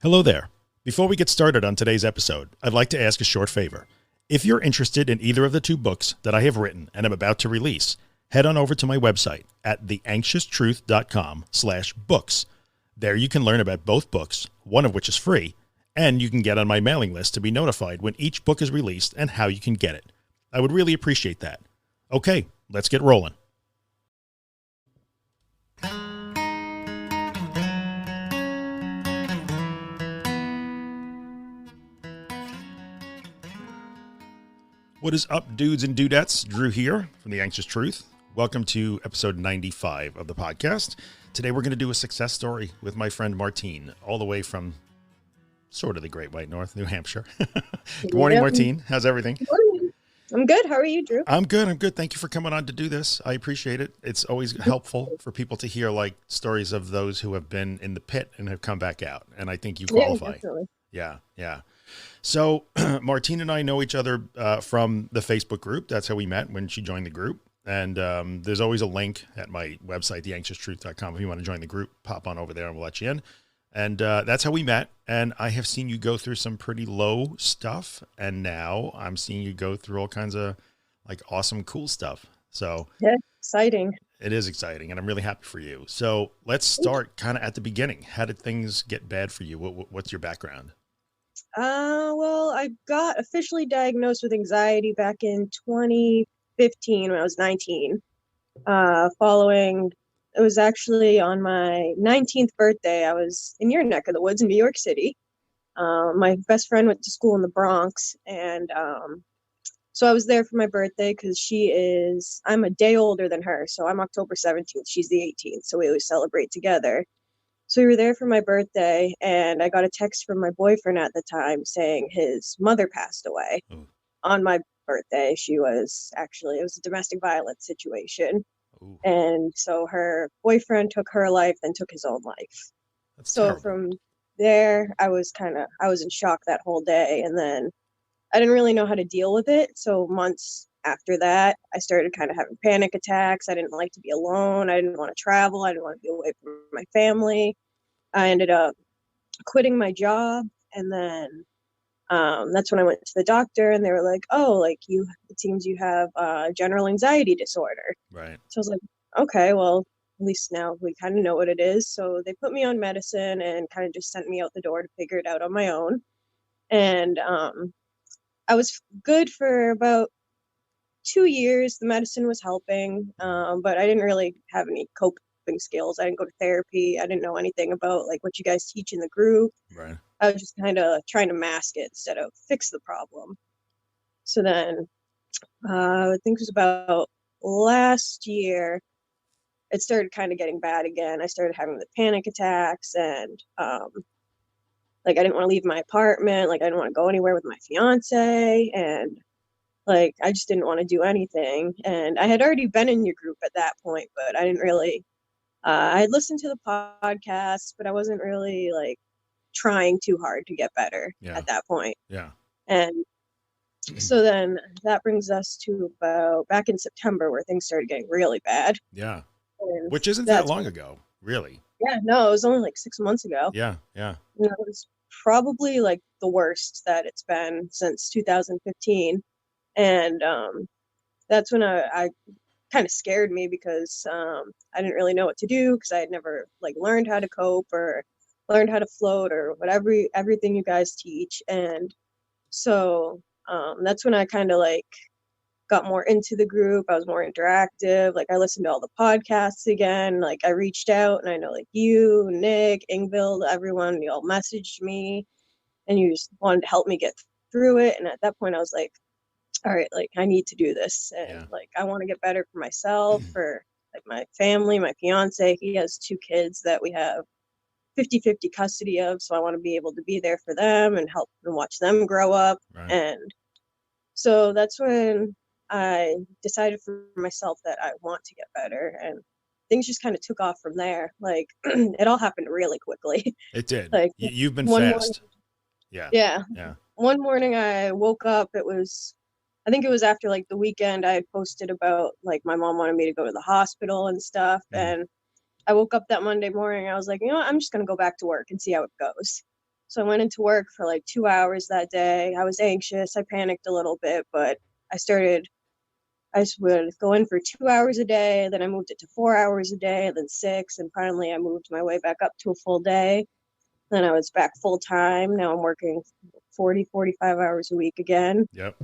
Hello there. Before we get started on today's episode, I'd like to ask a short favor. If you're interested in either of the two books that I have written and am about to release, head on over to my website at theanxioustruth.com/books. There you can learn about both books, one of which is free, and you can get on my mailing list to be notified when each book is released and how you can get it. I would really appreciate that. Okay, let's get rolling. What is up, dudes and dudettes? Drew here from The Anxious Truth. Welcome to episode 95 of the podcast. Today we're going to do a success story with my friend Martine, all the way from sort of the Great White North, New Hampshire. Good morning, Martine. How's everything? Good morning. I'm good. How are you, Drew? I'm good. Thank you for coming on to do this. I appreciate it. It's always helpful for people to hear like stories of those who have been in the pit and have come back out. And I think you qualify. Yeah. So Martine and I know each other from the Facebook group. That's how we met when she joined the group. And there's always a link at my website, theanxioustruth.com. If you want to join the group, pop on over there and we'll let you in. And that's how we met. And I have seen you go through some pretty low stuff. And now I'm seeing you go through all kinds of like awesome, cool stuff. So yeah, exciting. It is exciting. And I'm really happy for you. So let's start kind of at the beginning. How did things get bad for you? What's your background? Well, I got officially diagnosed with anxiety back in 2015 when I was 19. It was actually on my 19th birthday. I was in your neck of the woods in New York City. My best friend went to school in the Bronx, and so I was there for my birthday because I'm a day older than her, so I'm October 17th. She's the 18th, so we always celebrate together. So we were there for my birthday, and I got a text from my boyfriend at the time saying his mother passed away on my birthday. It was a domestic violence situation. Ooh. And so her boyfriend took her life and took his own life. That's so terrible. From there, I was in shock that whole day. And then I didn't really know how to deal with it. So months after that, I started kind of having panic attacks. I didn't like to be alone. I didn't want to travel. I didn't want to be away from my family. I ended up quitting my job, and then that's when I went to the doctor, and they were like, "Oh, it seems you have general anxiety disorder." Right. So I was like, "Okay, well, at least now we kind of know what it is." So they put me on medicine and kind of just sent me out the door to figure it out on my own. And I was good for about 2 years. The medicine was helping, but I didn't really have any coping skills. I didn't go to therapy. I didn't know anything about like what you guys teach in the group. Right. I was just kind of trying to mask it instead of fix the problem. So then I think it was about last year, it started kind of getting bad again. I started having the panic attacks, and I didn't want to leave my apartment. Like I didn't want to go anywhere with my fiance, and I just didn't want to do anything. And I had already been in your group at that point, but I didn't really I had listened to the podcast, but I wasn't really trying too hard to get better at that point. Yeah. And so then that brings us to about back in September where things started getting really bad. Yeah. And which isn't that long ago, really. Yeah, no, it was only 6 months ago. Yeah. It was probably the worst that it's been since 2015. And that's when I kind of scared me because I didn't really know what to do because I had never learned how to cope or learned how to float or everything you guys teach. And so that's when I kind of got more into the group. I was more interactive. I listened to all the podcasts again. I reached out, and I know you, Nick, Ingvild, everyone, you all messaged me and you just wanted to help me get through it. And at that point I was like, all right, I need to do this. And I want to get better for myself, for my family, my fiance. He has 2 kids that we have 50-50 custody of. So I want to be able to be there for them and help and watch them grow up. Right. And so that's when I decided for myself that I want to get better. And things just kind of took off from there. It all happened really quickly. It did. You've been fast. Morning, yeah. One morning I woke up, I think it was after the weekend I had posted about my mom wanted me to go to the hospital and stuff. And I woke up that Monday morning. I was like, you know what? I'm just going to go back to work and see how it goes. So I went into work for like 2 hours that day. I was anxious. I panicked a little bit, but I started, I just would go in for 2 hours a day. Then I moved it to 4 hours a day, and then six. And finally, I moved my way back up to a full day. Then I was back full time. Now I'm working 40, 45 hours a week again. Yep.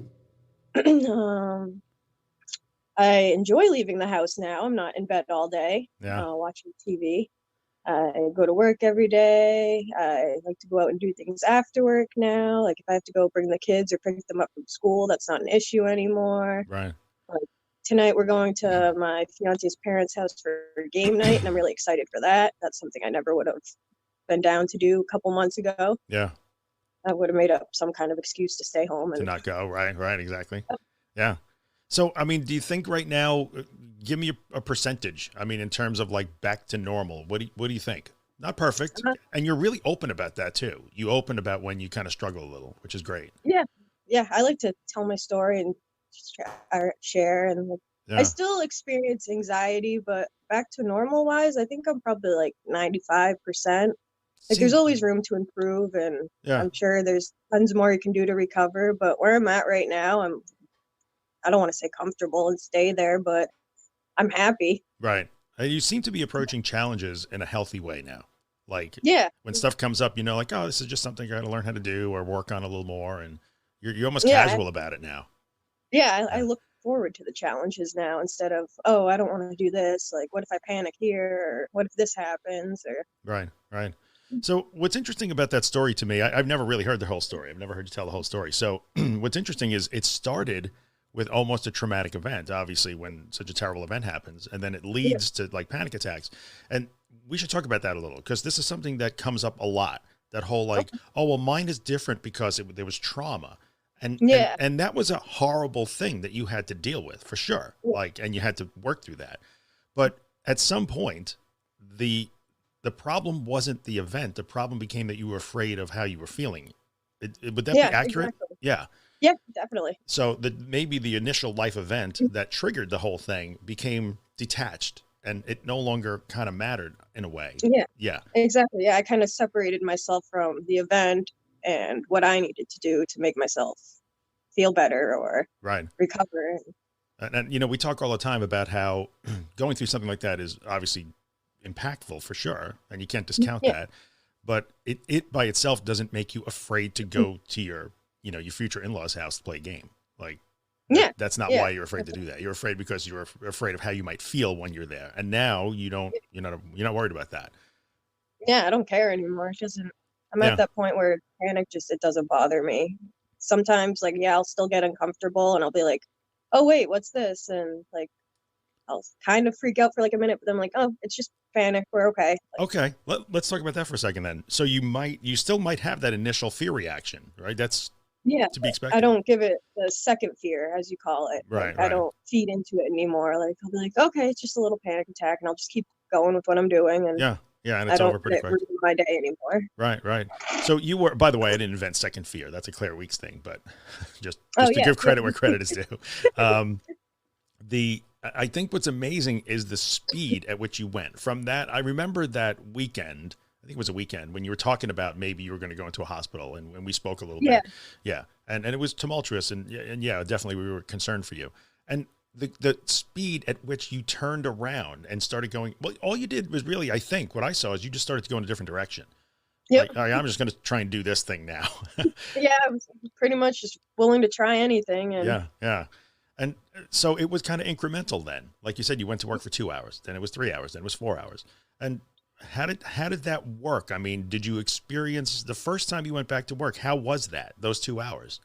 um, I enjoy leaving the house now. I'm not in bed all day Yeah. watching TV. I go to work every day. I like to go out and do things after work now. Like if I have to go bring the kids or pick them up from school, that's not an issue anymore. Right. Like tonight, we're going to my fiance's parents' house for game night, and I'm really excited for that. That's something I never would have been down to do a couple months ago. Yeah. I would have made up some kind of excuse to stay home To and not go. Right. Right. Exactly. Yeah. So, I mean, do you think right now, give me a percentage? I mean, in terms of like back to normal, what do you think? Not perfect. And you're really open about that too. You open about when you kind of struggle a little, which is great. yeah, yeah. I like to tell my story and share, and like, I Yeah. still experience anxiety, but back to normal wise, I think I'm probably like 95%. Like there's Seem, always room to improve, and yeah. I'm sure there's tons more you can do to recover. But where I'm at right now, I don't want to say comfortable and stay there, but I'm happy. Right. You seem to be approaching challenges in a healthy way now. Like Yeah. when stuff comes up, like, oh, this is just something I got to learn how to do or work on a little more. And you're almost Yeah. casual about it now. Yeah. I Yeah. look forward to the challenges now instead of, oh, I don't want to do this. Like, what if I panic here? Or what if this happens? Or, Right. Right. So what's interesting about that story to me, I've never really heard the whole story. I've never heard you tell the whole story. So what's interesting is it started with almost a traumatic event, obviously, when such a terrible event happens, and then it yeah. leads to like panic attacks. And we should talk about that a little, because this is something that comes up a lot. That whole like, Okay. oh, well, mine is different because there was trauma. And, and, Yeah. and that was a horrible thing that you had to deal with for sure. Yeah. Like, and you had to work through that. But at some point, the problem wasn't the event. The problem became that you were afraid of how you were feeling. Would that be Yeah. accurate? Exactly. Yeah. Yeah. Definitely. So maybe the initial life event that triggered the whole thing became detached, and it no longer kind of mattered in a way. Yeah. Yeah. Exactly. Yeah. I kind of separated myself from the event and what I needed to do to make myself feel better or Right. recover. And we talk all the time about how going through something like that is obviously impactful for sure, and you can't discount Yeah. that. But it by itself doesn't make you afraid to go to your future in-laws house to play a game. Like Yeah. that's not Yeah. why you're afraid to do that. You're afraid because you're afraid of how you might feel when you're there. And now you're not worried about that. Yeah. I don't care anymore. It doesn't, I'm at Yeah. that point where panic just, it doesn't bother me. Sometimes, like, yeah, I'll still get uncomfortable and I'll be like, oh, wait, what's this? And like, I'll kind of freak out for like a minute, but then I'm like, oh, it's just panic. We're okay. Like, Okay. Let's talk about that for a second then. So you still might have that initial fear reaction, right? That's yeah, to be I expected. don't give it the second fear, as you call it. Like, Right. I Right. don't feed into it anymore. Like, I'll be like, okay, it's just a little panic attack, and I'll just keep going with what I'm doing, and Yeah. Yeah. And I it's don't over pretty let it quick. ruin my day anymore. Right, right. So you were, by the way, I didn't invent second fear. That's a Claire Weeks thing, but just Oh, just to yeah. give credit where credit is due. Um, I think what's amazing is the speed at which you went from that. I remember that weekend. I think it was a weekend when you were talking about maybe you were going to go into a hospital, and we spoke a little Yeah. bit. Yeah, and it was tumultuous, and yeah, definitely we were concerned for you. And the speed at which you turned around and started going, well, all you did was really, I think what I saw is you just started to go in a different direction. Yep. Like, all right, I'm just going to try and do this thing now. Yeah, I was pretty much just willing to try anything, and Yeah, yeah. And so it was kind of incremental then. Like you said, you went to work for 2 hours, then it was 3 hours, then it was 4 hours. And how did that work? I mean, did you experience the first time you went back to work? How was that? Those 2 hours?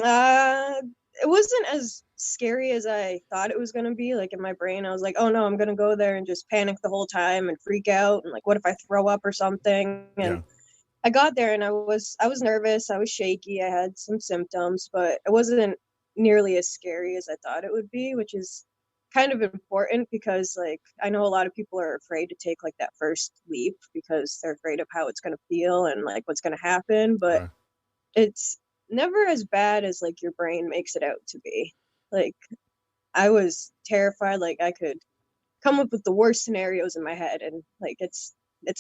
uh, it wasn't as scary as I thought it was gonna be. Like in my brain, I was like, "Oh no, I'm gonna go there and just panic the whole time and freak out and like, what if I throw up or something?" And Yeah. I got there and I was nervous, I was shaky, I had some symptoms, but it wasn't nearly as scary as I thought it would be, which is kind of important because like I know a lot of people are afraid to take like that first leap because they're afraid of how it's going to feel and like what's going to happen, but Okay. it's never as bad as like your brain makes it out to be. Like I was terrified, like I could come up with the worst scenarios in my head and like it's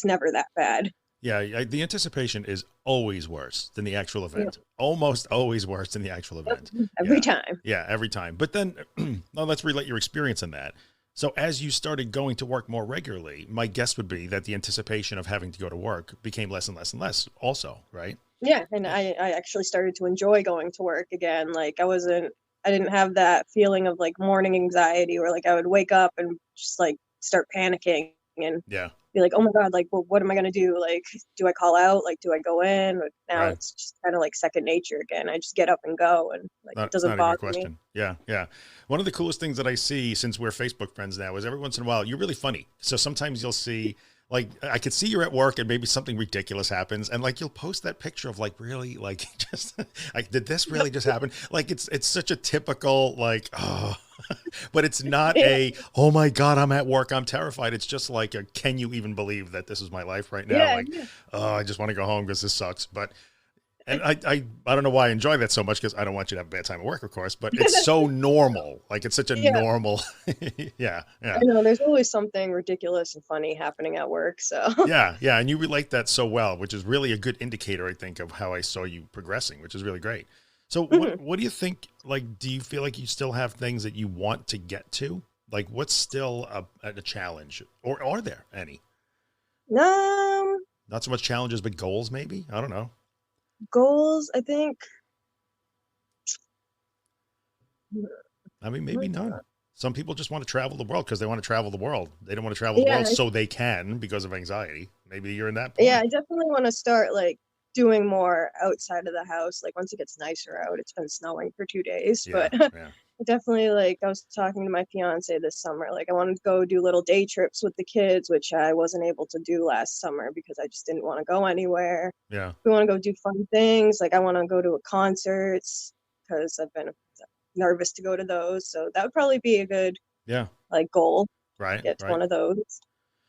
never that bad. Yeah, the anticipation is always worse than the actual Yep. event. Almost always worse than the actual Yep. event. Every Yeah. time. Yeah, every time. But then, now let's relate your experience in that. So as you started going to work more regularly, my guess would be that the anticipation of having to go to work became less and less and less also, right? Yeah, and Yeah. I actually started to enjoy going to work again. Like I didn't have that feeling of like morning anxiety where like I would wake up and just like start panicking and Yeah. be like, oh my God, like, well, what am I gonna do? Like, do I call out? Like, do I go in? But now Right. it's just kind of like second nature again. I just get up and go, and like it It's doesn't not even a bother me. question. Yeah, yeah. One of the coolest things that I see since we're Facebook friends now is every once in a while you're really funny. So sometimes you'll see like I could see you're at work and maybe something ridiculous happens and like you'll post that picture of like really like just like did this really just happen? Like it's such a typical like oh but it's not Yeah, a oh my god I'm at work I'm terrified. It's just like a can you even believe that this is my life right now? yeah, Like oh I just want to go home because this sucks. But and I don't know why I enjoy that so much because I don't want you to have a bad time at work, of course, but it's so normal. Like it's such a yeah. normal, yeah, I yeah, know there's always something ridiculous and funny happening at work. So yeah, yeah. And you relate that so well, which is really a good indicator, I think, of how I saw you progressing, which is really great. So Mhm. what do you think? Like, do you feel like you still have things that you want to get to? Like, what's still a challenge, or are there any? um, Not so much challenges, but goals, maybe. I don't know. goals. I think. I mean, maybe none. Some people just want to travel the world because they want to travel the world. They don't want to travel the Yeah, world so they can because of anxiety. Maybe you're in that yeah. point. I definitely want to start like doing more outside of the house. Like once it gets nicer out. It's been snowing for 2 days, Yeah, but yeah, definitely like I was talking to my fiance this summer. Like I wanted to go do little day trips with the kids, which I wasn't able to do last summer because I just didn't want to go anywhere. yeah, We want to go do fun things. Like I want to go to a concerts because I've been nervous to go to those. So that would probably be a good yeah. like goal, Right, get to right. one of those.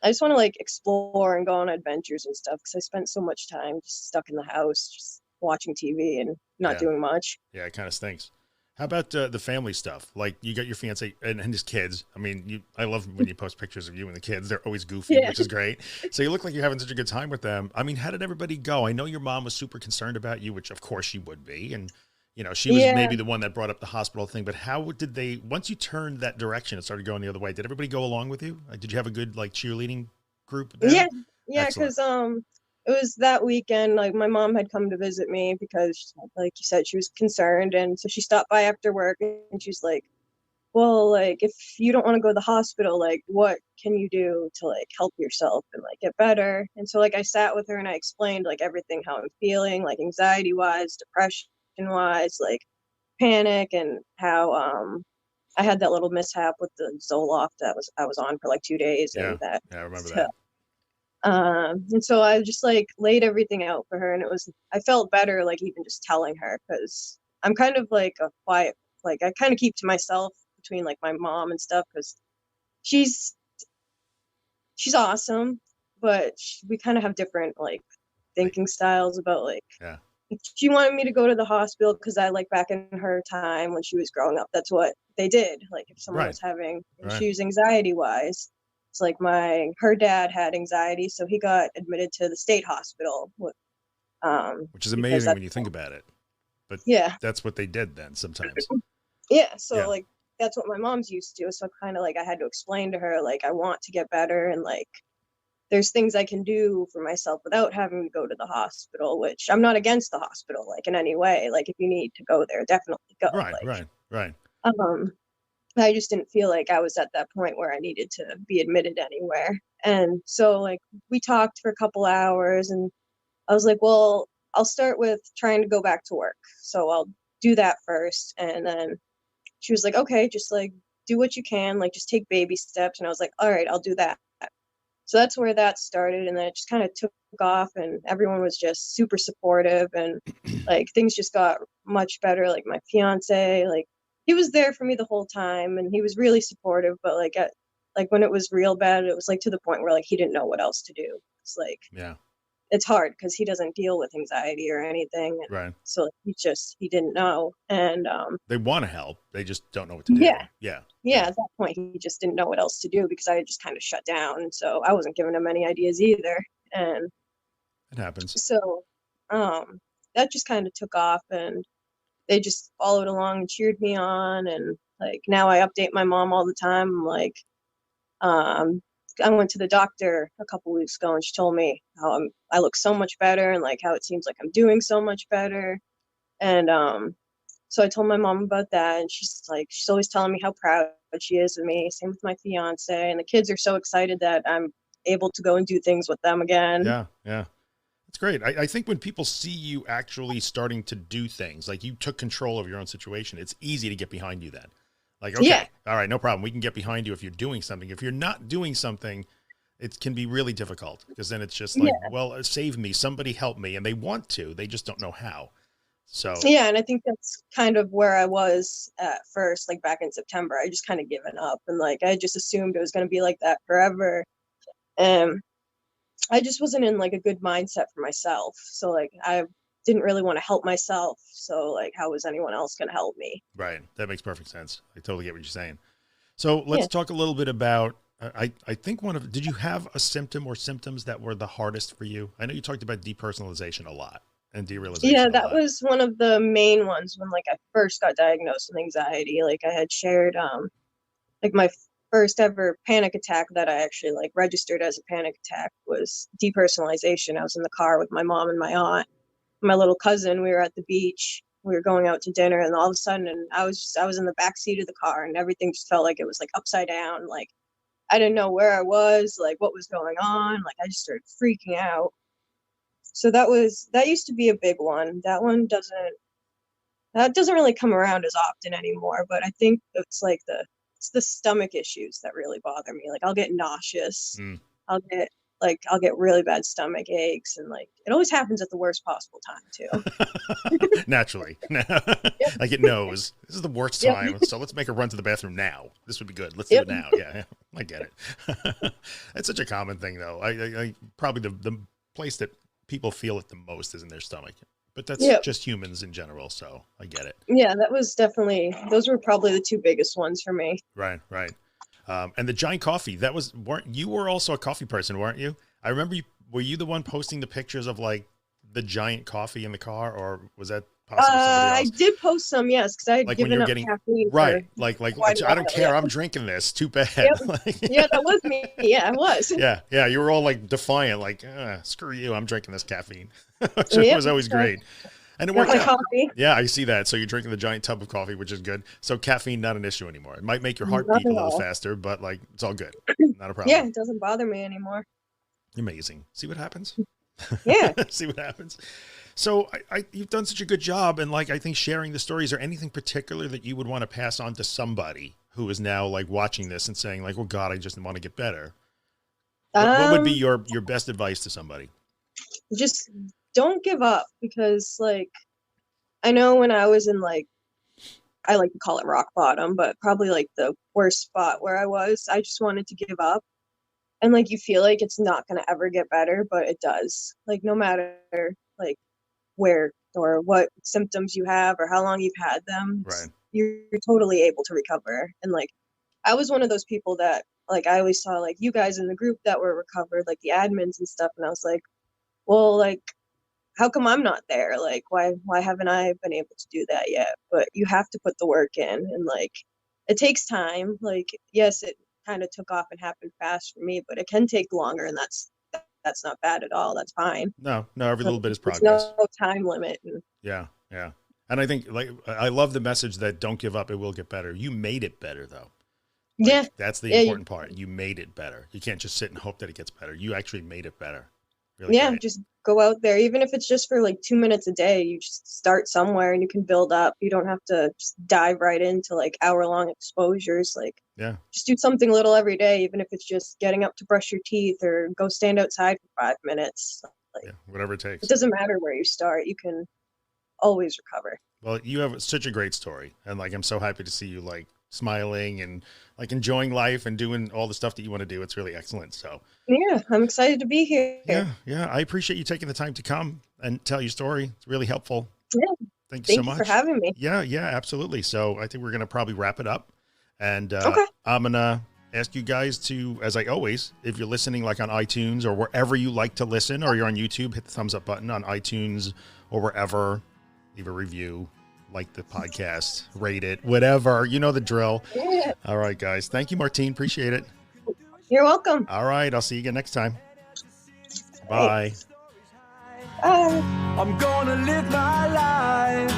I just want to like explore and go on adventures and stuff because I spent so much time just stuck in the house, just watching TV and not Yeah, doing much. yeah. It kind of stinks. How about the family stuff? Like you got your fiance and his kids. I mean, I love when you post pictures of you and the kids. They're always goofy, Yeah. which is great. So you look like you're having such a good time with them. I mean, how did everybody go? I know your mom was super concerned about you, which of course she would be. And, you know, she was Yeah. maybe the one that brought up the hospital thing, but how did they, once you turned that direction and started going the other way, did everybody go along with you? Did you have a good like cheerleading group Yeah. there? Yeah. Excellent. Because it was that weekend. Like my mom had come to visit me because, like you said, she was concerned, and so she stopped by after work, and she's like, well, like if you don't want to go to the hospital, like what can you do to like help yourself and like get better? And so like I sat with her and I explained like everything how I'm feeling, like anxiety wise, depression wise, like panic, and how I had that little mishap with the Zoloft that was I was on for like 2 days, and Yeah. that Yeah. I remember that. and so I just like laid everything out for her, and it was I felt better like even just telling her because I'm kind of like a quiet, like I kind of keep to myself between like my mom and stuff because she's she's awesome, but we kind of have different like Right. thinking styles about like Yeah. if she wanted me to go to the hospital because I like back in her time when she was growing up, that's what they did. Like if someone Right. was having Right. issues anxiety wise, it's like her dad had anxiety, so he got admitted to the state hospital Which is because amazing that's when you think about it. But yeah. that's what they did then sometimes. Yeah, so Yeah. like that's what my mom's used to. So kind of like I had to explain to her like I want to get better and like there's things I can do for myself without having to go to the hospital, which I'm not against the hospital like in any way. Like if you need to go there, definitely go. Right. Right. Right. Um I just didn't feel like I was at that point where I needed to be admitted anywhere. And so like we talked for a couple hours and I was like, well, I'll start with trying to go back to work. So I'll do that first. And then she was like, okay, just like do what you can, like just take baby steps. And I was like, all right, I'll do that. So that's where that started. And then it just kind of took off and everyone was just super supportive and like things just got much better. Like my fiance, like he was there for me the whole time and he was really supportive, but like when it was real bad, it was like to the point where like he didn't know what else to do. It's like Yeah. it's hard because he doesn't deal with anxiety or anything. And Right. so he didn't know. And They want to help. They just don't know what to yeah, do. Yeah. yeah, Yeah. at that point he just didn't know what else to do because I had just kind of shut down. So I wasn't giving him any ideas either. And It happens. So, that just kind of took off, and they just followed along and cheered me on. And like now I update my mom all the time. I'm like, um, I went to the doctor a couple weeks ago, and she told me how I look so much better, and like how it seems like I'm doing so much better. And so I told my mom about that, and she's always telling me how proud she is of me. Same with my fiance, and the kids are so excited that I'm able to go and do things with them again. Yeah. Yeah. That's great. I think when people see you actually starting to do things, like you took control of your own situation, it's easy to get behind you then. Like, okay, Yeah, all right, no problem. We can get behind you if you're doing something. If you're not doing something, it can be really difficult because then it's just like, yeah, well, save me, somebody help me. And they want to, they just don't know how. So, yeah. And I think that's kind of where I was at first, like back in September. I just kind of given up, and like I just assumed it was going to be like that forever. And I just wasn't in like a good mindset for myself. So like I didn't really want to help myself. So like how was anyone else going to help me? right. That makes perfect sense. I totally get what you're saying. So let's Yeah. talk a little bit about, I think did you have a symptom or symptoms that were the hardest for you? I know you talked about depersonalization a lot and Yeah, derealization a that lot. was one of the main ones when like I first got diagnosed with anxiety. Like I had shared like my first ever panic attack that I actually like registered as a panic attack was depersonalization. I was in the car with my mom and my aunt, my little cousin. We were at the beach. We were going out to dinner, and all of a sudden, and I was in the back seat of the car, and everything just felt like it was like upside down. Like I didn't know where I was, like what was going on. Like I just started freaking out. So that used to be a big one. That doesn't really come around as often anymore, but I think it's the stomach issues that really bother me. Like I'll get nauseous. Mm. I'll get I'll get really bad stomach aches, and like it always happens at the worst possible time too. Naturally. Yep. Like it knows this is the worst Yep. time. So let's make a run to the bathroom now. This would be good. Let's do Yep. it now. Yeah. I get it. It's such a common thing though. I probably the place that people feel it the most is in their stomach, but that's Yep. just humans in general. So I get it. Yeah, that was definitely those were probably the two biggest ones for me. Right. Right. And the giant coffee weren't you were also a coffee person, weren't you? I remember were you the one posting the pictures of like the giant coffee in the car, or was that possibly somebody I else? did post some, yes, because I had Like when given you're up getting caffeine for right, like quite a I don't while. Yeah. care. I'm drinking this. Too bad. Yep. Yeah, that was me. Yeah, I was. Yeah, yeah. You were all like defiant, like screw you. I'm drinking this caffeine, which Yep. was always So great, and it got worked my out. coffee. Yeah, I see that. So you're drinking the giant tub of coffee, which is good. So caffeine not an issue anymore. It might make your heart Not beat a at little all. faster, but like it's all good. Not a Yeah, problem. it doesn't bother me anymore. Amazing. See what happens. Yeah. See what happens. So you've done such a good job, and like I think sharing the stories or anything particular that you would want to pass on to somebody who is now like watching this and saying like, "Oh God, I just want to get better." What would be Um, your best advice to somebody? just don't give up because like I know when I was in like I like to call it rock bottom, but probably like the worst spot where I was, I just wanted to give up. And like you feel like it's not gonna ever get better, but it does. Like no matter like where or what symptoms you have or how long you've had them, Right. you're totally able to recover. And like I was one of those people that like I always saw like you guys in the group that were recovered, like the admins and stuff, and I was like, well, like how come I'm not there? Like why haven't I been able to do that yet? But you have to put the work in, and like it takes time. Like yes, it kind of took off and happened fast for me, but it can take longer, and that's not bad at all. That's fine. No, no, every little bit is There's progress. no time limit. And Yeah, yeah. And I think like I love the message that don't give up, it will get better. You made it better though. yeah, Like that's the yeah, important part. You made it better. You can't just sit and hope that it gets better. You actually made it better. Really yeah, great. just go out there, even if it's just for like 2 minutes a day. You just start somewhere and you can build up. You don't have to just dive right into like hour-long exposures. Like Yeah. just do something little every day, even if it's just getting up to brush your teeth or go stand outside for 5 minutes. Like Yeah. Whatever it it takes. doesn't matter where you start, you can always recover. Well, you have such a great story. And like I'm so happy to see you like smiling and like enjoying life and doing all the stuff that you want to do. It's really excellent. So Yeah, I'm excited to be here. yeah, yeah. I appreciate you taking the time to come and tell your story. It's really helpful. Yeah, Thank you so thank you for much. having me. Yeah, yeah, absolutely. So I think we're gonna probably wrap it up, and Okay. I'm gonna ask you guys to, as I always, if you're listening like on iTunes or wherever you like to listen, or you're on YouTube, hit the thumbs up button on iTunes or wherever, leave a review, like the podcast, rate it, whatever, you know the drill. Yeah. All right, guys. Thank you, Martine. Appreciate it. You're welcome. All right. I'll see you again next time. Bye. Bye. I'm gonna live my life.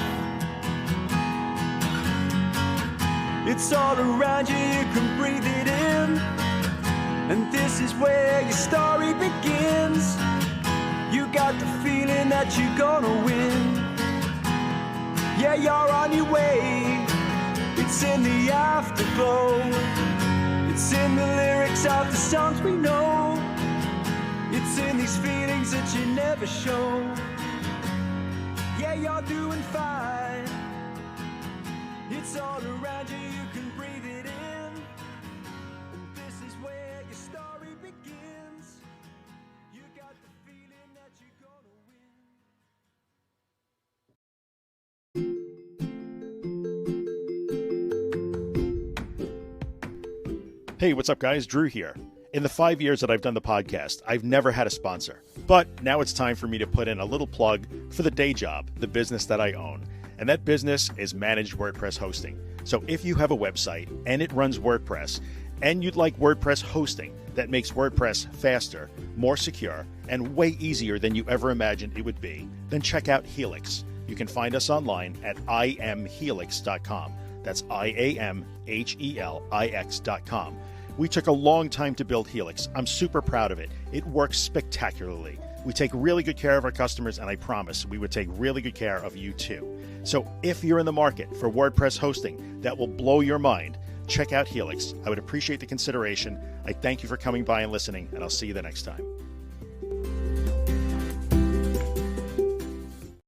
It's all around you, you can breathe it in. And this is where your story begins. You got the feeling that you're gonna win. Yeah, you're on your way. It's in the afterglow. It's in the lyrics of the songs we know. It's in these feelings that you never show. Yeah, you're doing fine. It's all around you, you can breathe it in. And this is where your story begins. You got the feeling that you're gonna win. Hey, what's up, guys? Drew here. In the 5 years that I've done the podcast, I've never had a sponsor. But now it's time for me to put in a little plug for the day job, the business that I own. And that business is managed WordPress hosting. So if you have a website and it runs WordPress, and you'd like WordPress hosting that makes WordPress faster, more secure, and way easier than you ever imagined it would be, then check out Helix. You can find us online at imhelix.com. That's IAMHELIX.com. We took a long time to build Helix. I'm super proud of it. It works spectacularly. We take really good care of our customers, and I promise we would take really good care of you too. So if you're in the market for WordPress hosting that will blow your mind, check out Helix. I would appreciate the consideration. I thank you for coming by and listening, and I'll see you the next time.